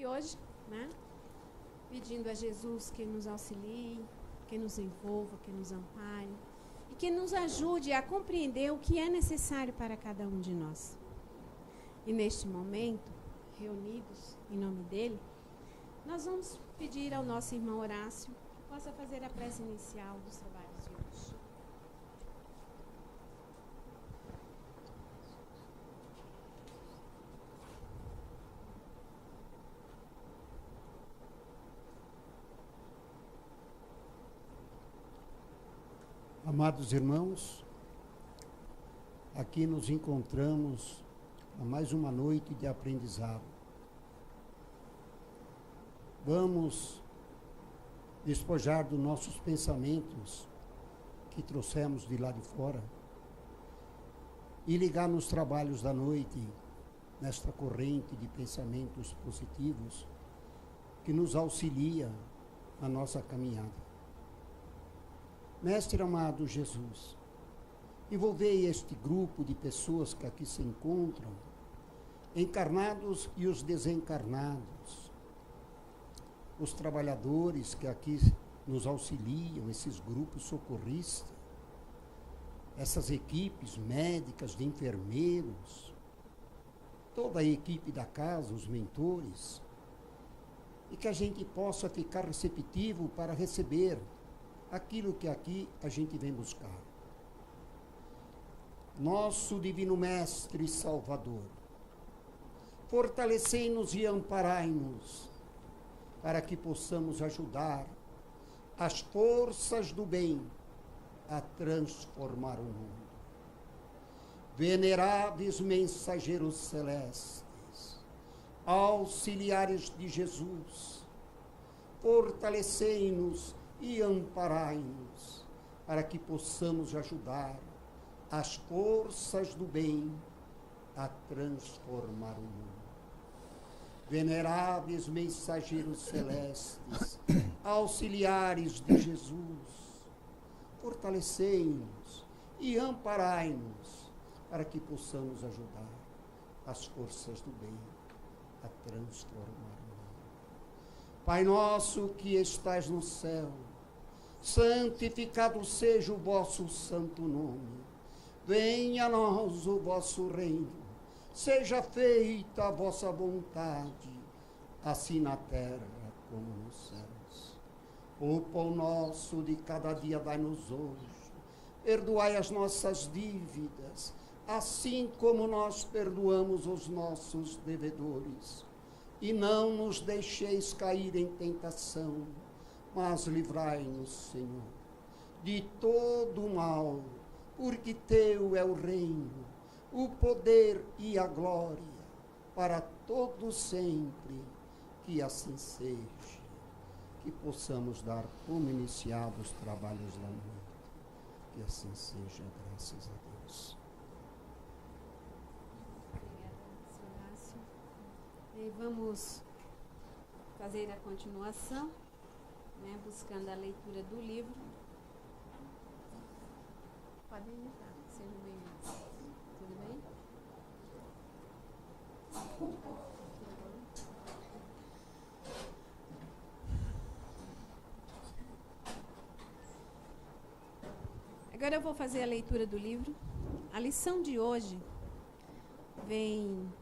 E hoje, né, pedindo a Jesus que nos auxilie, que nos envolva, que nos ampare e que nos ajude a compreender o que é necessário para cada um de nós. E neste momento, reunidos em nome dele, nós vamos pedir ao nosso irmão Horácio que possa fazer a prece inicial dos trabalhos de hoje. Amados irmãos, aqui nos encontramos a mais uma noite de aprendizado. Vamos despojar dos nossos pensamentos que trouxemos de lá de fora e ligar nos trabalhos da noite, nesta corrente de pensamentos positivos que nos auxilia na nossa caminhada. Mestre amado Jesus, envolvei este grupo de pessoas que aqui se encontram, encarnados e os desencarnados, os trabalhadores que aqui nos auxiliam, esses grupos socorristas, essas equipes médicas, de enfermeiros, toda a equipe da casa, os mentores, e que a gente possa ficar receptivo para receber aquilo que aqui a gente vem buscar. Nosso Divino Mestre e Salvador, fortalecei-nos e amparai-nos, para que possamos ajudar as forças do bem a transformar o mundo. Veneráveis mensageiros celestes, auxiliares de Jesus, fortalecei-nos e amparai-nos, para que possamos ajudar as forças do bem a transformar o mundo. Veneráveis mensageiros celestes, auxiliares de Jesus, fortalecei-nos e amparai-nos, para que possamos ajudar as forças do bem a transformar o mundo. Pai nosso que estais no céu, santificado seja o vosso santo nome. Venha a nós o vosso reino. Seja feita a vossa vontade, assim na terra como nos céus. O pão nosso de cada dia dai-nos hoje. Perdoai as nossas dívidas, assim como nós perdoamos os nossos devedores. E não nos deixeis cair em tentação, mas livrai-nos, Senhor, de todo o mal, porque teu é o reino, o poder e a glória, para todo sempre, que assim seja. Que possamos dar como iniciados os trabalhos da noite. Que assim seja, graças a Deus. Obrigada, senhor Horácio. E vamos fazer a continuação, né, buscando a leitura do livro. Podem entrar, sejam bem-vindos. Tudo bem? Agora eu vou fazer a leitura do livro. A lição de hoje vem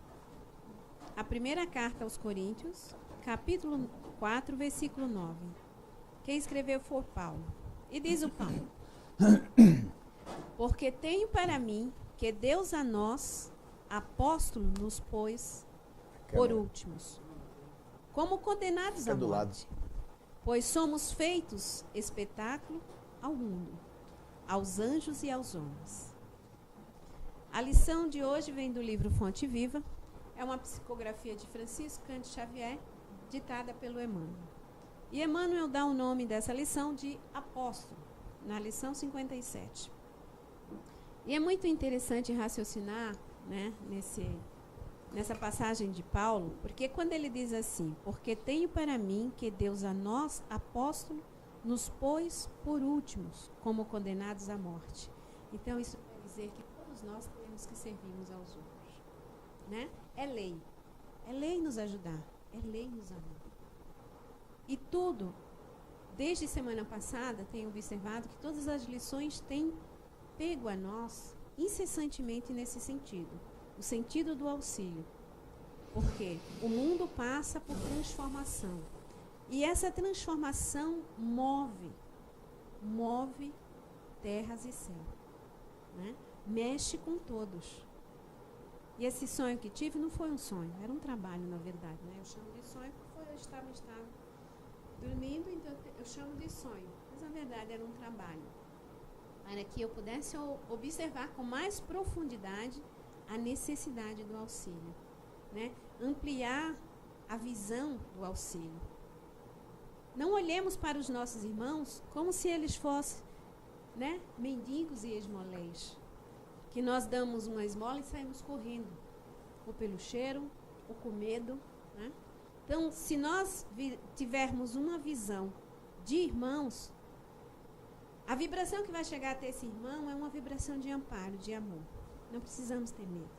a primeira carta aos Coríntios, capítulo 4, versículo 9. Quem escreveu foi Paulo. E diz o Paulo: porque tenho para mim que Deus a nós, apóstolos, nos pôs por últimos, como condenados à morte, pois somos feitos espetáculo ao mundo, aos anjos e aos homens. A lição de hoje vem do livro Fonte Viva, é uma psicografia de Francisco Cândido Xavier, ditada pelo Emmanuel. E Emmanuel dá o nome dessa lição de apóstolo, na lição 57. E é muito interessante raciocinar, né, nessa passagem de Paulo, porque quando ele diz assim, porque tenho para mim que Deus a nós, apóstolo, nos pôs por últimos, como condenados à morte. Então, isso quer dizer que todos nós temos que servirmos aos outros, né? É lei nos ajudar. é lei-nos amar. E tudo, desde semana passada, tenho observado que todas as lições têm pego a nós incessantemente nesse sentido. O sentido do auxílio. Porque o mundo passa por transformação. E essa transformação move terras e céu. Né? Mexe com todos. E esse sonho que tive não foi um sonho, era um trabalho, na verdade. Né? Eu chamo de sonho porque eu estava dormindo, então eu chamo de sonho. Mas, na verdade, era um trabalho. Para que eu pudesse observar com mais profundidade a necessidade do auxílio. Né? Ampliar a visão do auxílio. Não olhemos para os nossos irmãos como se eles fossem, né, mendigos e esmoléis. Que nós damos uma esmola e saímos correndo. Ou pelo cheiro, ou com medo. Né? Então, se nós tivermos uma visão de irmãos, a vibração que vai chegar até esse irmão é uma vibração de amparo, de amor. Não precisamos ter medo.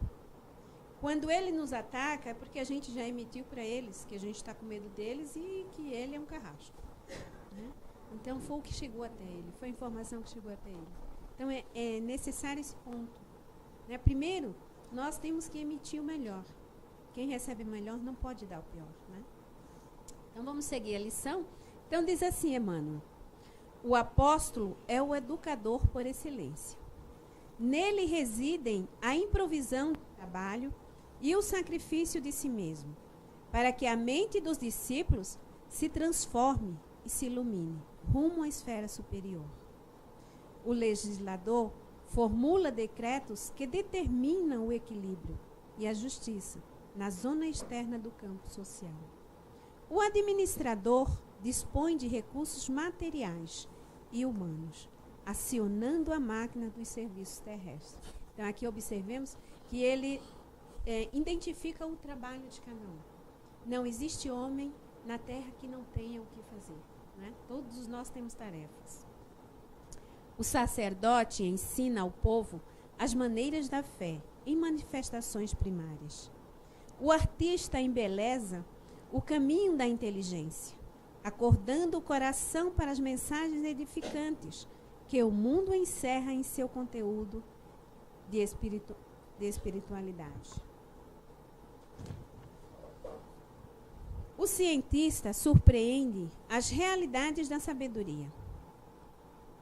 Quando ele nos ataca, é porque a gente já emitiu para eles que a gente está com medo deles e que ele é um carrasco. Né? Então, foi o que chegou até ele, foi a informação que chegou até ele. Então, é necessário esse ponto. Né? Primeiro, nós temos que emitir o melhor. Quem recebe o melhor não pode dar o pior. Né? Então, vamos seguir a lição. Então, diz assim, Emmanuel: o apóstolo é o educador por excelência. Nele residem a improvisão do trabalho e o sacrifício de si mesmo, para que a mente dos discípulos se transforme e se ilumine, rumo à esfera superior. O legislador formula decretos que determinam o equilíbrio e a justiça na zona externa do campo social. O administrador dispõe de recursos materiais e humanos, acionando a máquina dos serviços terrestres. Então, aqui observemos que ele identifica o trabalho de cada um. Não existe homem na terra que não tenha o que fazer. Né? Todos nós temos tarefas. O sacerdote ensina ao povo as maneiras da fé em manifestações primárias. O artista embeleza o caminho da inteligência, acordando o coração para as mensagens edificantes que o mundo encerra em seu conteúdo de espiritualidade. O cientista surpreende as realidades da sabedoria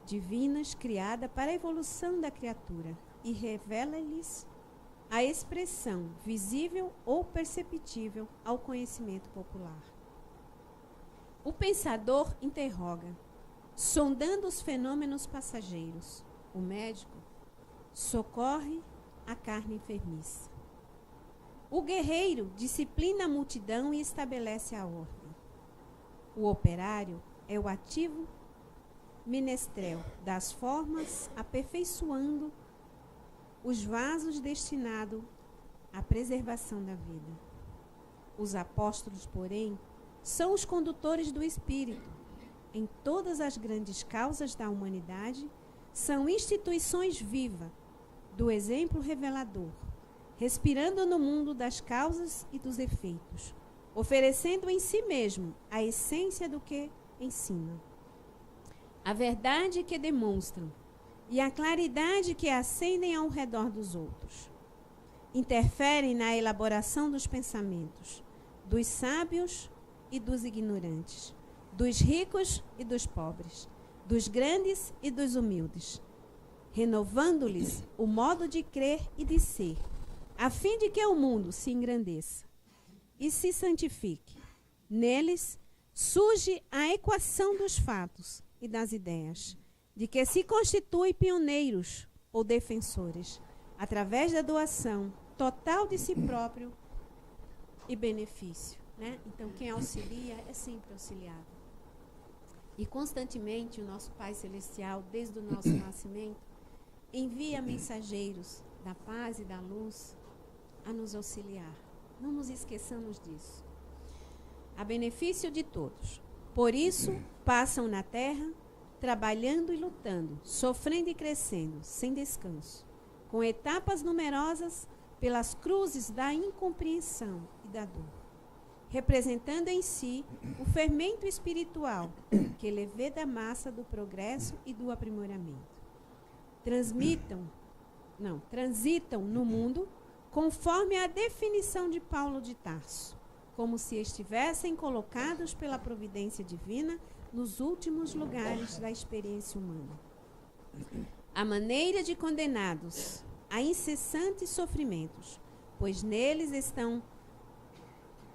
divinas criada para a evolução da criatura e revela-lhes a expressão visível ou perceptível ao conhecimento popular. O pensador interroga, sondando os fenômenos passageiros. O médico socorre a carne enfermiça. O guerreiro disciplina a multidão e estabelece a ordem. O operário é o ativo menestrel das formas, aperfeiçoando os vasos destinados à preservação da vida. Os apóstolos, porém, são os condutores do espírito. Em todas as grandes causas da humanidade, são instituições vivas do exemplo revelador, respirando no mundo das causas e dos efeitos, oferecendo em si mesmo a essência do que ensina. A verdade que demonstram e a claridade que acendem ao redor dos outros. Interferem na elaboração dos pensamentos, dos sábios e dos ignorantes, dos ricos e dos pobres, dos grandes e dos humildes, renovando-lhes o modo de crer e de ser, a fim de que o mundo se engrandeça e se santifique. Neles surge a equação dos fatos e das ideias, de que se constituem pioneiros ou defensores, através da doação total de si próprio e benefício. Né? Então, quem auxilia é sempre auxiliado. E constantemente o nosso Pai Celestial, desde o nosso nascimento, envia mensageiros da paz e da luz a nos auxiliar. Não nos esqueçamos disso. A benefício de todos. Por isso, passam na terra, trabalhando e lutando, sofrendo e crescendo, sem descanso, com etapas numerosas pelas cruzes da incompreensão e da dor. representando em si o fermento espiritual que leveda a massa do progresso e do aprimoramento. Transitam no mundo conforme a definição de Paulo de Tarso, como se estivessem colocados pela providência divina nos últimos lugares da experiência humana. A maneira de condenados a incessantes sofrimentos, pois neles estão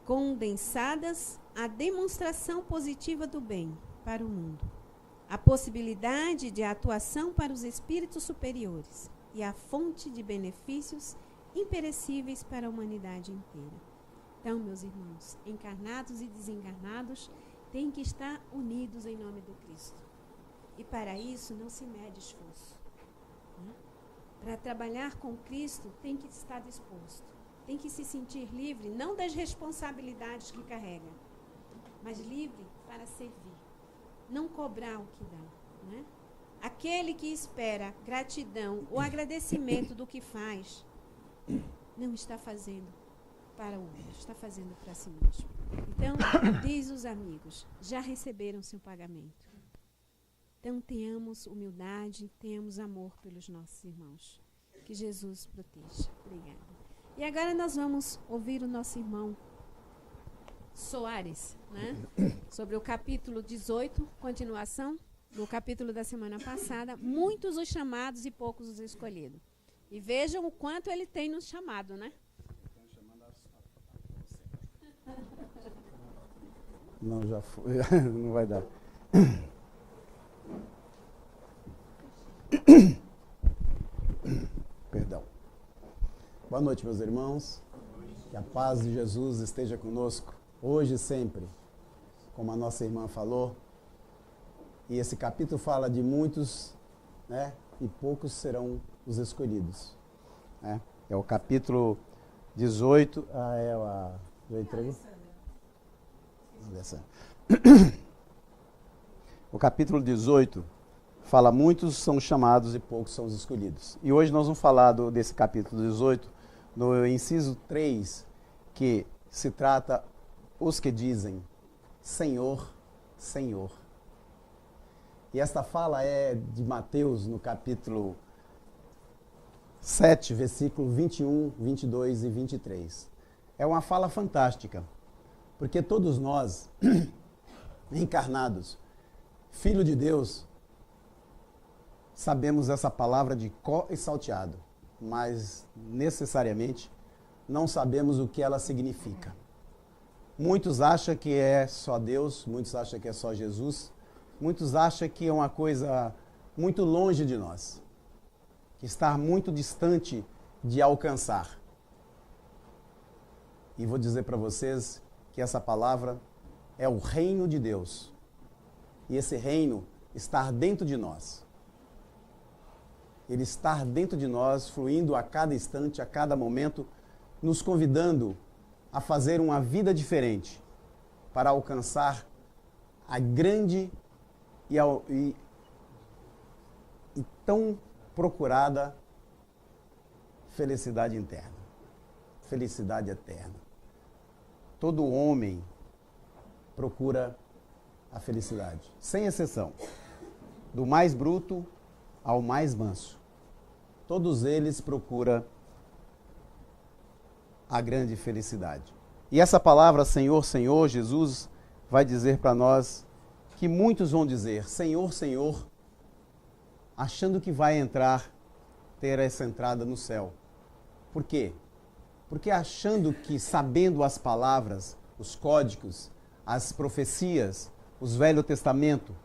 condensadas a demonstração positiva do bem para o mundo, a possibilidade de atuação para os espíritos superiores e a fonte de benefícios imperecíveis para a humanidade inteira. Então, meus irmãos, encarnados e desencarnados têm que estar unidos em nome do Cristo. E para isso não se mede esforço. Para trabalhar com Cristo tem que estar disposto, tem que se sentir livre, não das responsabilidades que carrega, mas livre para servir, não cobrar o que dá, né? Aquele que espera gratidão ou agradecimento do que faz, não está fazendo para o outro, está fazendo para si mesmo. Então, diz os amigos, já receberam seu pagamento. Então, tenhamos humildade, tenhamos amor pelos nossos irmãos. Que Jesus proteja. Obrigada. E agora nós vamos ouvir o nosso irmão Soares, né? Sobre o capítulo 18, continuação do capítulo da semana passada, muitos os chamados e poucos os escolhidos. E vejam o quanto ele tem nos chamado, né? Não, já foi. Não vai dar. Perdão. Boa noite, meus irmãos. Que a paz de Jesus esteja conosco, hoje e sempre, como a nossa irmã falou. E esse capítulo fala de muitos, né, e poucos serão os escolhidos. Né? É o capítulo 18. Eu entrego? O capítulo 18 fala muitos são chamados e poucos são os escolhidos. E hoje nós vamos falar desse capítulo 18, no inciso 3, que se trata os que dizem Senhor, Senhor. E esta fala é de Mateus, no capítulo 7, versículo 21, 22 e 23. É uma fala fantástica, porque todos nós, encarnados, filho de Deus, sabemos essa palavra de có e salteado, mas necessariamente não sabemos o que ela significa. Muitos acham que é só Deus, muitos acham que é só Jesus, muitos acham que é uma coisa muito longe de nós, que está muito distante de alcançar. E vou dizer para vocês que essa palavra é o reino de Deus. E esse reino está dentro de nós. Ele está dentro de nós, fluindo a cada instante, a cada momento, nos convidando a fazer uma vida diferente para alcançar a grande e tão procurada felicidade interna, felicidade eterna. Todo homem procura a felicidade, sem exceção, do mais bruto ao mais manso. Todos eles procuram a grande felicidade. E essa palavra Senhor, Senhor, Jesus vai dizer para nós que muitos vão dizer Senhor, Senhor, achando que vai ter essa entrada no céu. Por quê? Porque achando que, sabendo as palavras, os códigos, as profecias, os Velho Testamento,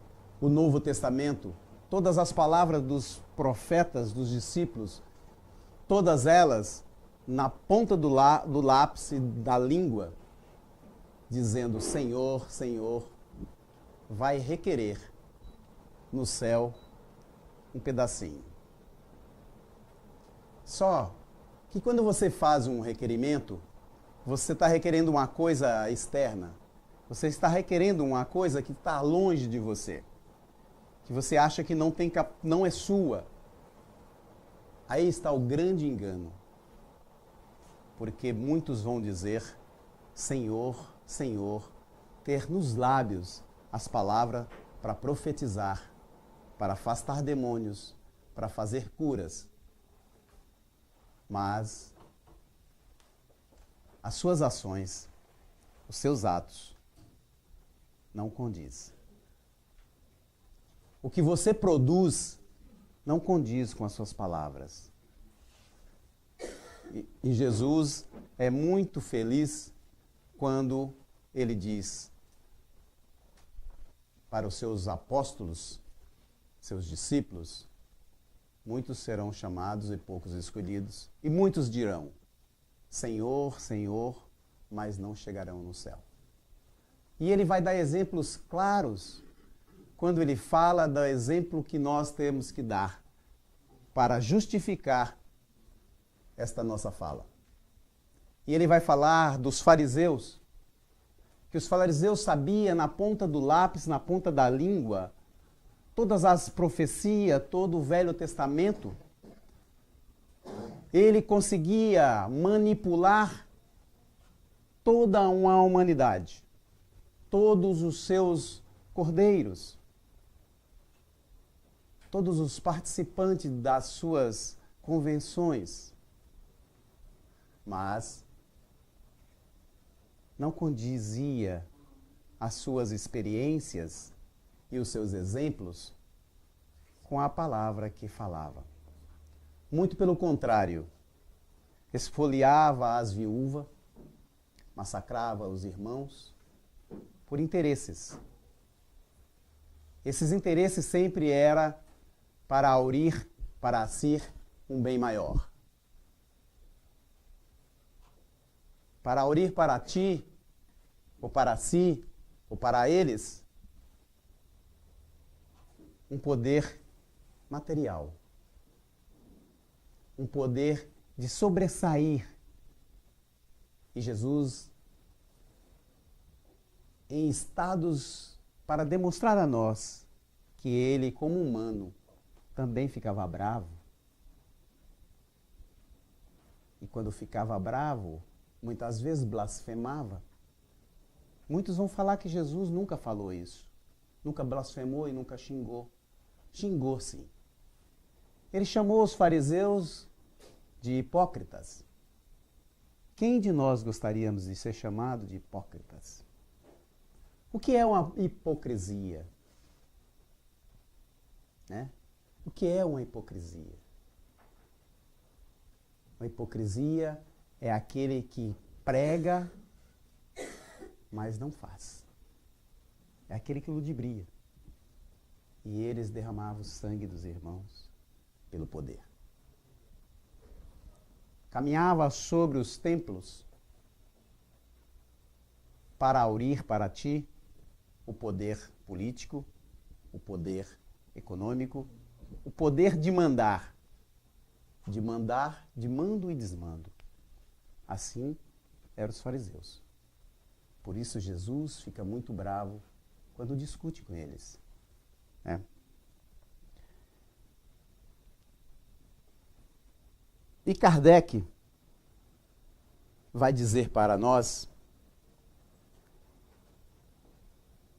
o Novo Testamento, todas as palavras dos profetas, dos discípulos, todas elas na ponta do lápis da língua, dizendo Senhor, Senhor, vai requerer no céu um pedacinho. Só que quando você faz um requerimento, você está requerendo uma coisa externa. Você está requerendo uma coisa que está longe de você. Que você acha que não é sua. Aí está o grande engano. Porque muitos vão dizer, Senhor, Senhor, ter nos lábios as palavras para profetizar, para afastar demônios, para fazer curas. Mas as suas ações, os seus atos, não condiz. O que você produz não condiz com as suas palavras. E Jesus é muito feliz quando ele diz para os seus apóstolos, seus discípulos, muitos serão chamados e poucos escolhidos, e muitos dirão, Senhor, Senhor, mas não chegarão no céu. E ele vai dar exemplos claros quando ele fala do exemplo que nós temos que dar para justificar esta nossa fala. E ele vai falar dos fariseus, que os fariseus sabiam na ponta do lápis, na ponta da língua, todas as profecias, todo o Velho Testamento. Ele conseguia manipular toda uma humanidade, todos os seus cordeiros, todos os participantes das suas convenções. Mas não condizia as suas experiências e os seus exemplos com a palavra que falava. Muito pelo contrário, esfoliava as viúvas, massacrava os irmãos por interesses. Esses interesses sempre eram para aurir para si um bem maior. Para aurir para ti, ou para si, ou para eles, um poder material. Um poder de sobressair. E Jesus, em estados para demonstrar a nós que ele, como humano, também ficava bravo. E quando ficava bravo, muitas vezes blasfemava. Muitos vão falar que Jesus nunca falou isso. Nunca blasfemou e nunca xingou. Xingou, sim. Ele chamou os fariseus de hipócritas. Quem de nós gostaríamos de ser chamado de hipócritas? O que é uma hipocrisia? Né? O que é uma hipocrisia? Uma hipocrisia é aquele que prega, mas não faz. É aquele que ludibria. E eles derramavam o sangue dos irmãos pelo poder. Caminhava sobre os templos para aurir para ti o poder político, o poder econômico, o poder de mandar. De mandar, de mando e desmando. Assim eram os fariseus. Por isso Jesus fica muito bravo quando discute com eles. Né? E Kardec vai dizer para nós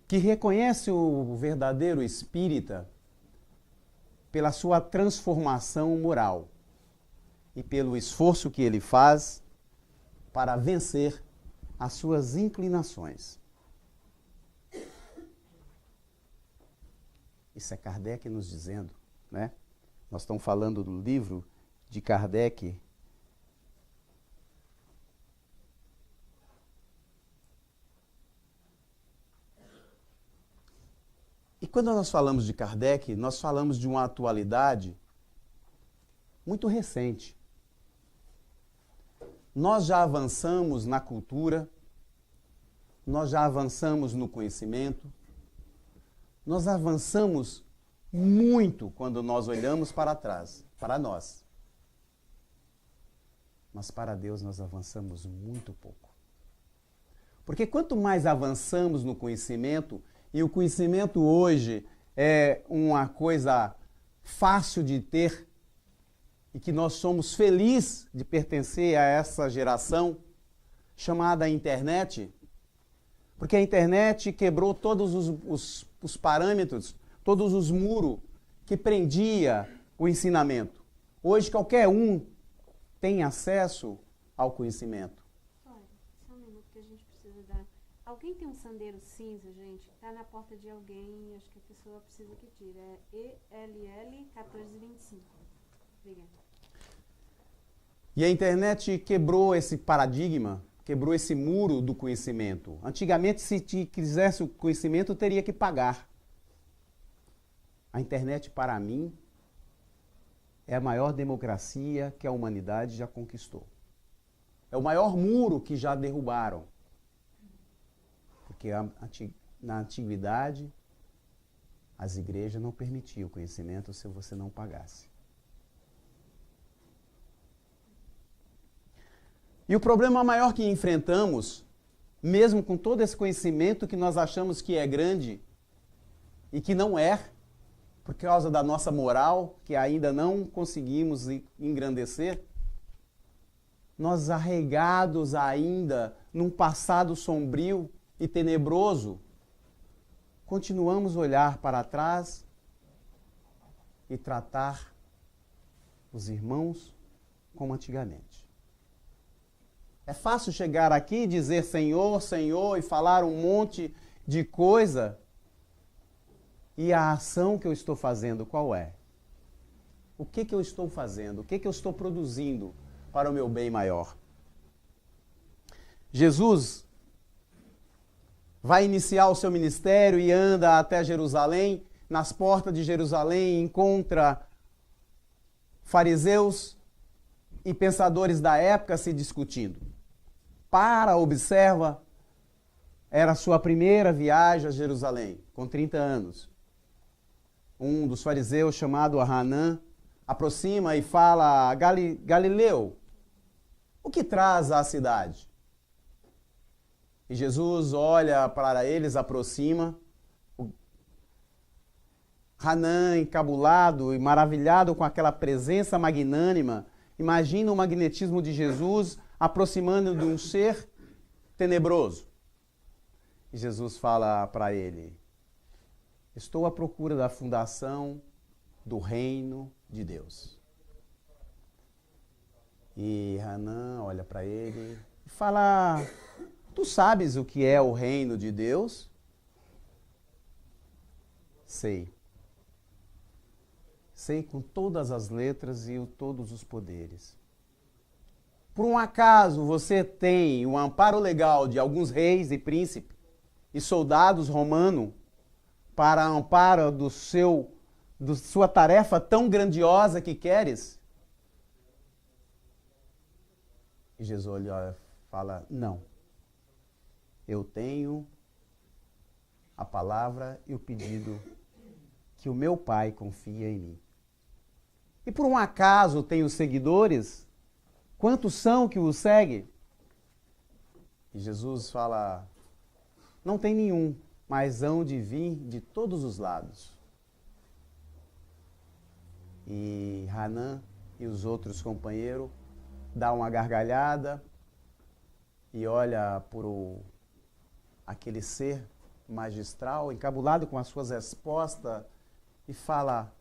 que reconhece o verdadeiro espírita pela sua transformação moral e pelo esforço que ele faz para vencer as suas inclinações. Isso é Kardec nos dizendo, né? Nós estamos falando do livro de Kardec. E quando nós falamos de Kardec, nós falamos de uma atualidade muito recente. Nós já avançamos na cultura, nós já avançamos no conhecimento, nós avançamos muito quando nós olhamos para trás, para nós. Mas para Deus nós avançamos muito pouco. Porque quanto mais avançamos no conhecimento, e o conhecimento hoje é uma coisa fácil de ter, e que nós somos felizes de pertencer a essa geração chamada internet, Porque a internet quebrou todos os parâmetros, todos os muros que prendia o ensinamento. Hoje qualquer um tem acesso ao conhecimento. Olha, só um minuto que a gente precisa dar. Alguém tem um sandeiro cinza, gente? Está na porta de alguém, acho que a pessoa precisa que tire. É ELL 1425. Obrigada. E a internet quebrou esse paradigma, quebrou esse muro do conhecimento. Antigamente, se quisesse o conhecimento, teria que pagar. A internet, para mim, é a maior democracia que a humanidade já conquistou. É o maior muro que já derrubaram. Porque na antiguidade, as igrejas não permitiam o conhecimento se você não pagasse. E o problema maior que enfrentamos, mesmo com todo esse conhecimento que nós achamos que é grande e que não é, por causa da nossa moral, que ainda não conseguimos engrandecer, nós arraigados ainda num passado sombrio e tenebroso, continuamos a olhar para trás e tratar os irmãos como antigamente. É fácil chegar aqui e dizer Senhor, Senhor e falar um monte de coisa. E a ação que eu estou fazendo, qual é? O que eu estou fazendo? O que eu estou produzindo para o meu bem maior? Jesus vai iniciar o seu ministério e anda até Jerusalém. Nas portas de Jerusalém encontra fariseus e pensadores da época se discutindo. Observa, era a sua primeira viagem a Jerusalém, com 30 anos. Um dos fariseus, chamado Hanã, aproxima e fala: Galileu, o que traz à cidade? E Jesus olha para eles, aproxima. Hanã, encabulado e maravilhado com aquela presença magnânima, imagina o magnetismo de Jesus aproximando de um ser tenebroso. E Jesus fala para ele: estou à procura da fundação do reino de Deus. E Hanã olha para ele e fala: tu sabes o que é o reino de Deus? Sei. Sei com todas as letras e todos os poderes. Por um acaso você tem o amparo legal de alguns reis e príncipes e soldados romanos para amparo de sua tarefa tão grandiosa que queres? E Jesus olha e fala: não. Eu tenho a palavra e o pedido que o meu Pai confia em mim. E por um acaso tenho seguidores? Quantos são que o seguem? E Jesus fala: não tem nenhum, mas hão de vir de todos os lados. E Hanã e os outros companheiros dão uma gargalhada e olha por aquele ser magistral, encabulado com as suas respostas, e fala: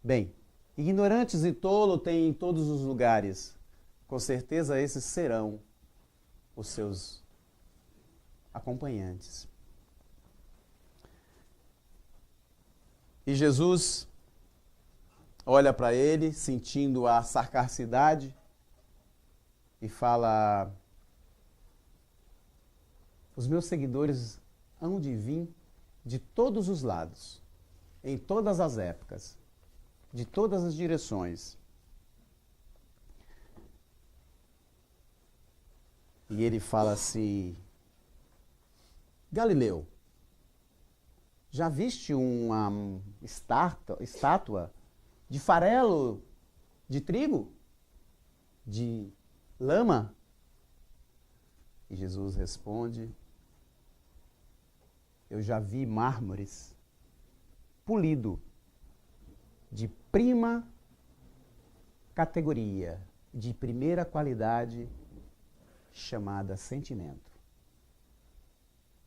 bem, ignorantes e tolos tem em todos os lugares. Com certeza esses serão os seus acompanhantes. E Jesus olha para ele, sentindo a sarcasticidade, e fala: os meus seguidores hão de vir de todos os lados, em todas as épocas, de todas as direções. E ele fala assim: Galileu, já viste uma estátua de farelo de trigo? De lama? E Jesus responde: eu já vi mármores polido de prima categoria, de primeira qualidade, chamada sentimento.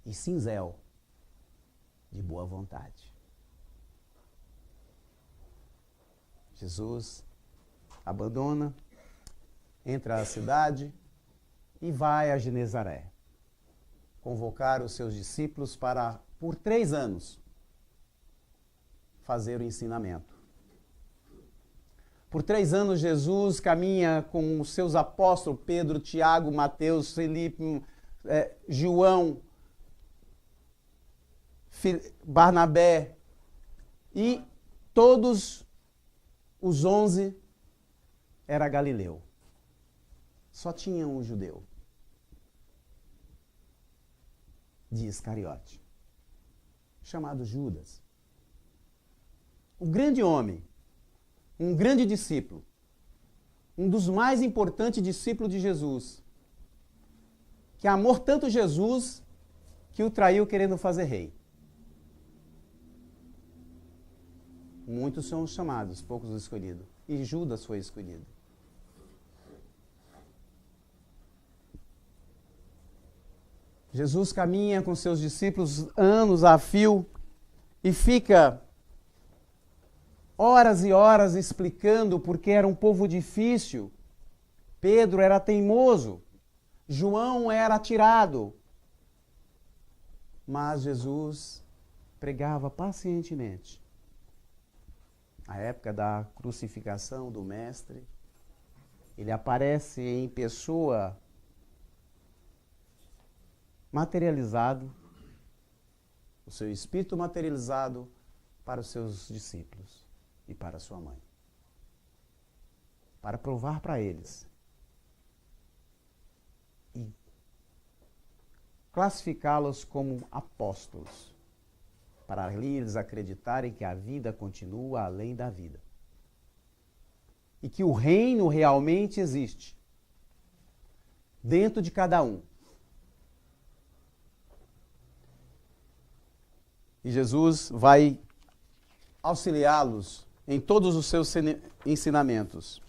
e cinzel, de boa vontade. Jesus abandona, entra à cidade e vai a Genezaré convocar os seus discípulos para, por 3 anos, fazer o ensinamento. Por 3 anos, Jesus caminha com os seus apóstolos, Pedro, Tiago, Mateus, Felipe, João, Barnabé, e todos os 11 era galileu. Só tinha um judeu, de Iscariote, chamado Judas. Um grande homem, um grande discípulo, um dos mais importantes discípulos de Jesus, que amou tanto Jesus que o traiu querendo fazer rei. Muitos são chamados, poucos os escolhidos. E Judas foi escolhido. Jesus caminha com seus discípulos anos a fio e fica horas e horas explicando porque era um povo difícil. Pedro era teimoso, João era atirado. Mas Jesus pregava pacientemente. A época da crucificação do Mestre, ele aparece em pessoa materializado, o seu espírito materializado para os seus discípulos e para sua mãe. Para provar para eles e classificá-los como apóstolos, para eles acreditarem que a vida continua além da vida. E que o reino realmente existe dentro de cada um. E Jesus vai auxiliá-los em todos os seus ensinamentos.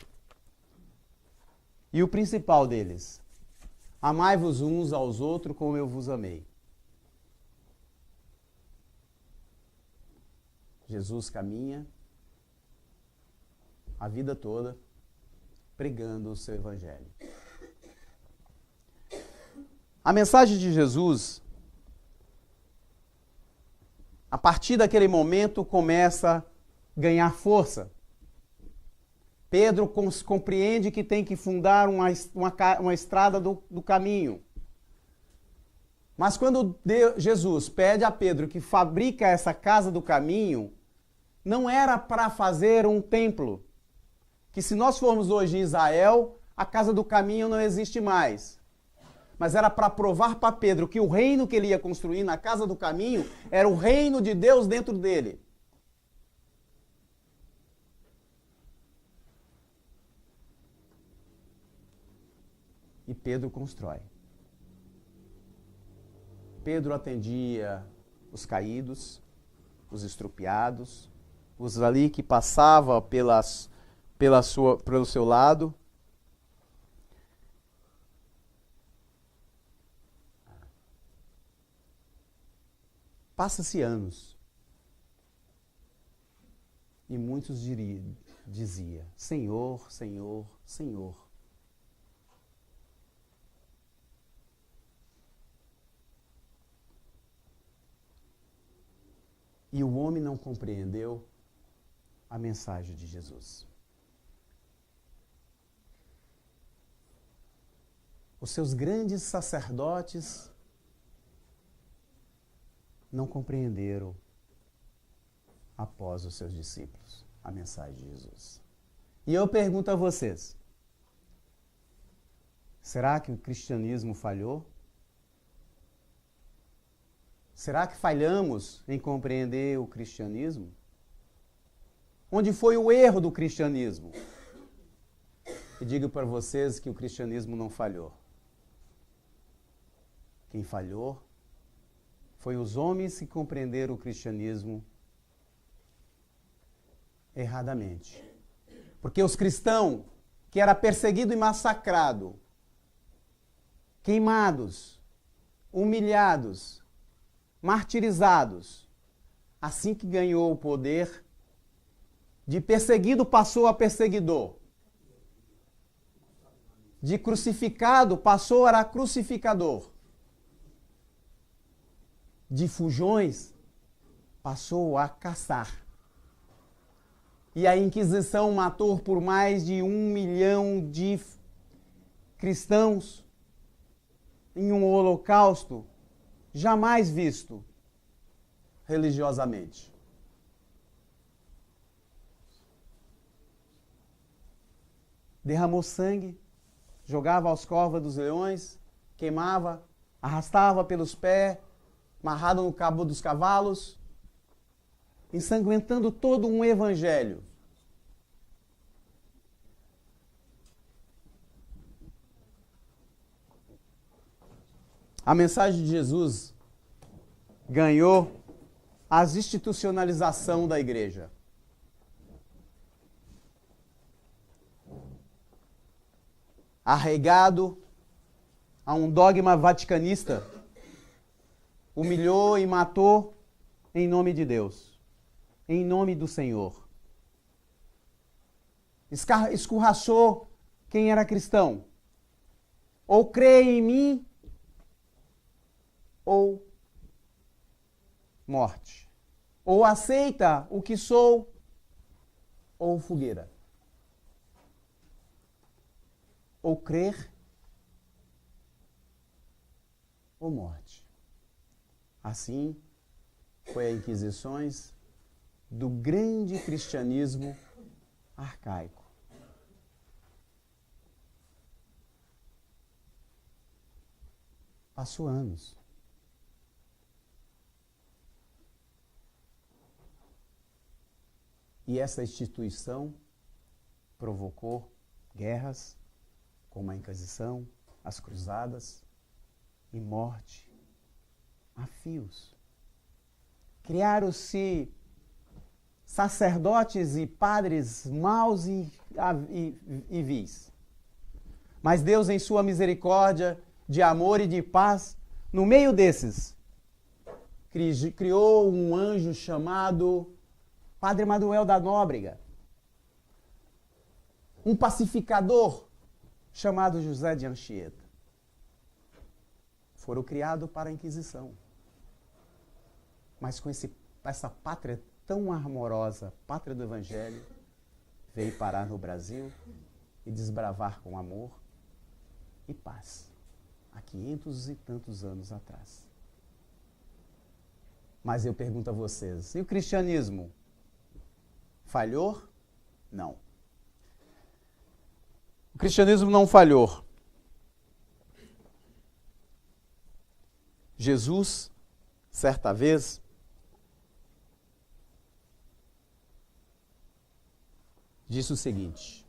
E o principal deles: amai-vos uns aos outros como eu vos amei. Jesus caminha a vida toda pregando o seu evangelho. A mensagem de Jesus, a partir daquele momento, começa a ganhar força. Pedro compreende que tem que fundar uma estrada do caminho. Mas quando Jesus pede a Pedro que fabrica essa casa do caminho, não era para fazer um templo. Que se nós formos hoje em Israel, a casa do caminho não existe mais. Mas era para provar para Pedro que o reino que ele ia construir na casa do caminho era o reino de Deus dentro dele. E Pedro constrói. Pedro atendia os caídos, os estrupiados, os ali que passavam pelo seu lado. Passa-se anos. E muitos diziam: Senhor, Senhor, Senhor. E o homem não compreendeu a mensagem de Jesus. Os seus grandes sacerdotes não compreenderam, após os seus discípulos, a mensagem de Jesus. E eu pergunto a vocês: será que o cristianismo falhou? Será que falhamos em compreender o cristianismo? Onde foi o erro do cristianismo? E digo para vocês que o cristianismo não falhou. Quem falhou foi os homens que compreenderam o cristianismo erradamente. Porque os cristãos, que eram perseguidos e massacrados, queimados, humilhados, martirizados. Assim que ganhou o poder, de perseguido passou a perseguidor. De crucificado passou a crucificador. De fujões passou a caçar. E a Inquisição matou por mais de 1 milhão de cristãos em um holocausto jamais visto religiosamente. Derramou sangue, jogava aos covas dos leões, queimava, arrastava pelos pés, amarrado no cabo dos cavalos, ensanguentando todo um evangelho. A mensagem de Jesus ganhou a institucionalização da igreja. Arraigado a um dogma vaticanista, humilhou e matou em nome de Deus, em nome do Senhor. Escorraçou quem era cristão. Ou crê em mim, ou morte. Ou aceita o que sou, ou fogueira. Ou crer, ou morte. Assim foi a Inquisições do grande cristianismo arcaico. Passou anos. E essa instituição provocou guerras, como a Inquisição, as Cruzadas e morte a fios. Criaram-se sacerdotes e padres maus e vis. Mas Deus, em sua misericórdia, de amor e de paz, no meio desses, criou um anjo chamado Padre Manuel da Nóbrega, um pacificador chamado José de Anchieta. Foram criados para a Inquisição. Mas com essa pátria tão amorosa, pátria do Evangelho, veio parar no Brasil e desbravar com amor e paz, há 500 e tantos anos atrás. Mas eu pergunto a vocês, e o cristianismo? Falhou? Não. O cristianismo não falhou. Jesus, certa vez, disse o seguinte: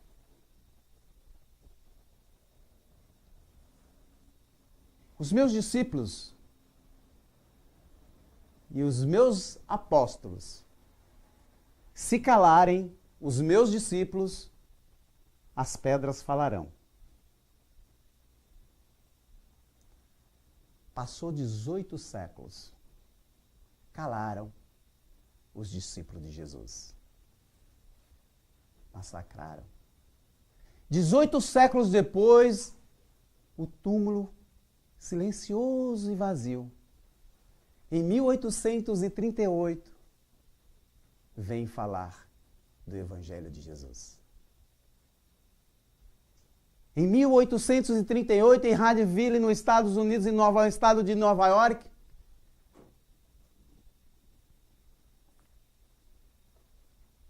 os meus discípulos e os meus apóstolos se calarem, os meus discípulos, as pedras falarão. Passou 18 séculos. Calaram os discípulos de Jesus. Massacraram. 18 séculos depois, o túmulo silencioso e vazio. Em 1838, vem falar do Evangelho de Jesus. Em 1838, em Haddonfield, nos Estados Unidos, no estado de Nova York,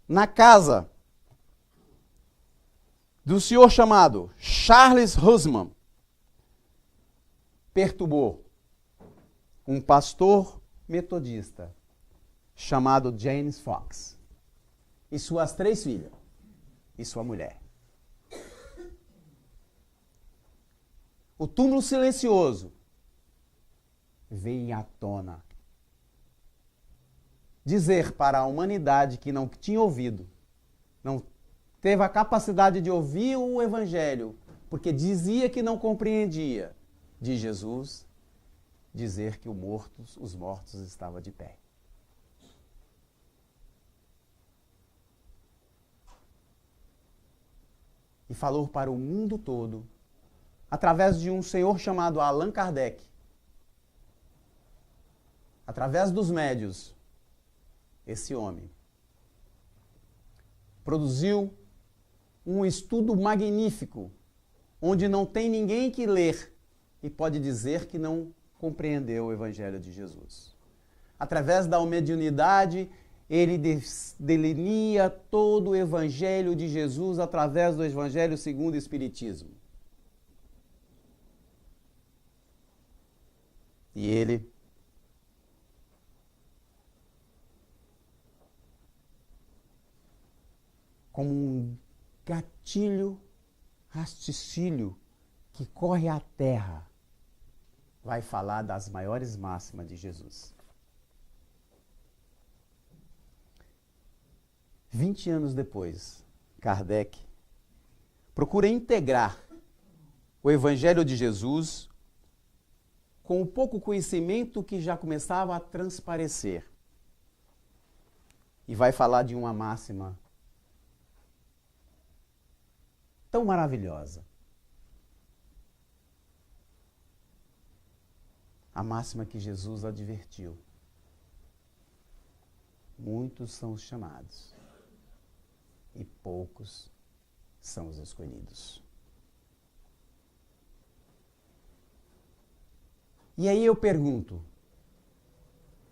na casa do senhor chamado Charles Husman, perturbou um pastor metodista chamado James Fox e suas 3 filhas e sua mulher. O túmulo silencioso veio à tona dizer para a humanidade que não tinha ouvido, não teve a capacidade de ouvir o Evangelho, porque dizia que não compreendia de Jesus, dizer que os mortos estavam de pé. E falou para o mundo todo, através de um senhor chamado Allan Kardec, através dos médios. Esse homem produziu um estudo magnífico, onde não tem ninguém que ler e pode dizer que não compreendeu o Evangelho de Jesus. Através da mediunidade, ele delineia todo o Evangelho de Jesus através do Evangelho segundo o Espiritismo. E ele como um gatilho, rasticílio que corre à terra, vai falar das maiores máximas de Jesus. 20 anos depois, Kardec procura integrar o Evangelho de Jesus com o pouco conhecimento que já começava a transparecer. E vai falar de uma máxima tão maravilhosa. A máxima que Jesus advertiu. Muitos são os chamados e poucos são os escolhidos. E aí eu pergunto,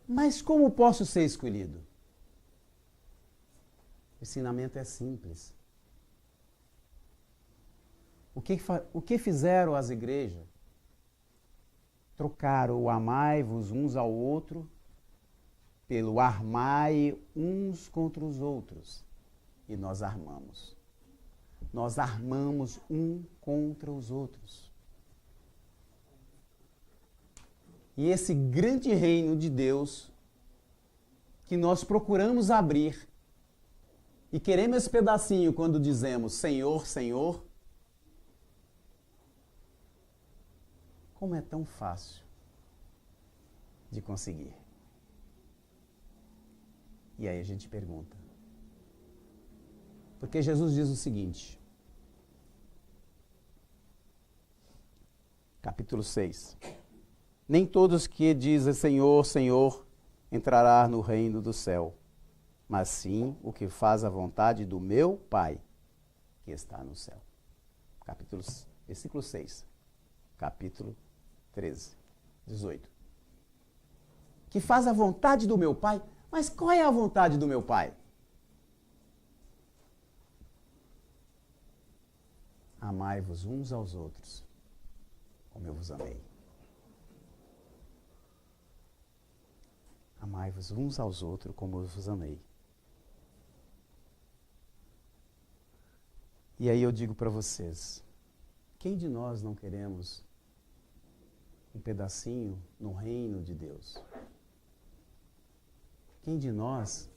mas como posso ser escolhido? O ensinamento é simples. O que fizeram as igrejas? Trocaram o amai-vos uns ao outro pelo armai uns contra os outros. E nós armamos. Nós armamos um contra os outros. E esse grande reino de Deus que nós procuramos abrir e queremos esse pedacinho quando dizemos Senhor, Senhor, como é tão fácil de conseguir. E aí a gente pergunta. Porque Jesus diz o seguinte, capítulo 6. Nem todos que dizem Senhor, Senhor, entrará no reino do céu, mas sim o que faz a vontade do meu Pai, que está no céu. Versículo 6, capítulo 13, 18. Que faz a vontade do meu Pai, mas qual é a vontade do meu Pai? Amai-vos uns aos outros, como eu vos amei. Amai-vos uns aos outros, como eu vos amei. E aí eu digo para vocês, quem de nós não queremos um pedacinho no reino de Deus? Quem de nós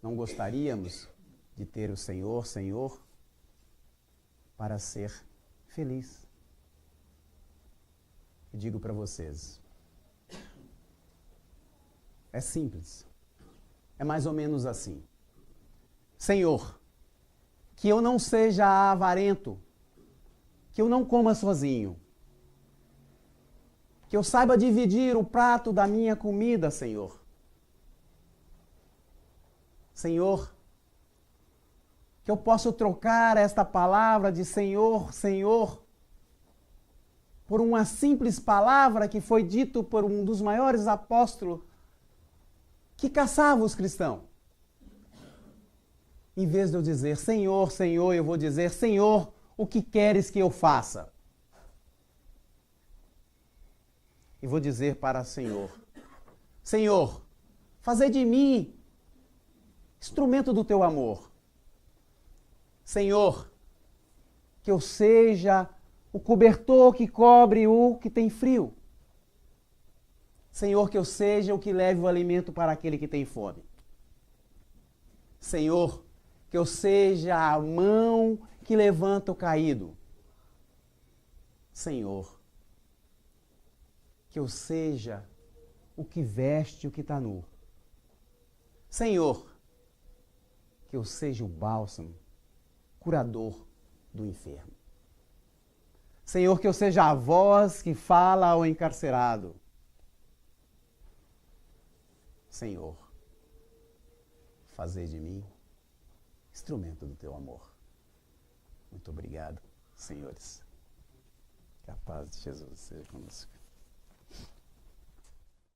não gostaríamos de ter o Senhor, Senhor, para ser feliz? E digo para vocês, é simples. É mais ou menos assim. Senhor, que eu não seja avarento, que eu não coma sozinho, que eu saiba dividir o prato da minha comida, Senhor. Senhor, que eu possa trocar esta palavra de Senhor, Senhor, por uma simples palavra que foi dito por um dos maiores apóstolos que caçava os cristãos. Em vez de eu dizer Senhor, Senhor, eu vou dizer Senhor, o que queres que eu faça? E vou dizer para o Senhor, Senhor, fazei de mim instrumento do teu amor. Senhor, que eu seja o cobertor que cobre o que tem frio. Senhor, que eu seja o que leve o alimento para aquele que tem fome. Senhor, que eu seja a mão que levanta o caído. Senhor, que eu seja o que veste o que está nu. Senhor, que eu seja o bálsamo, curador do enfermo. Senhor, que eu seja a voz que fala ao encarcerado. Senhor, fazer de mim instrumento do teu amor. Muito obrigado, senhores. Que a paz de Jesus seja conosco.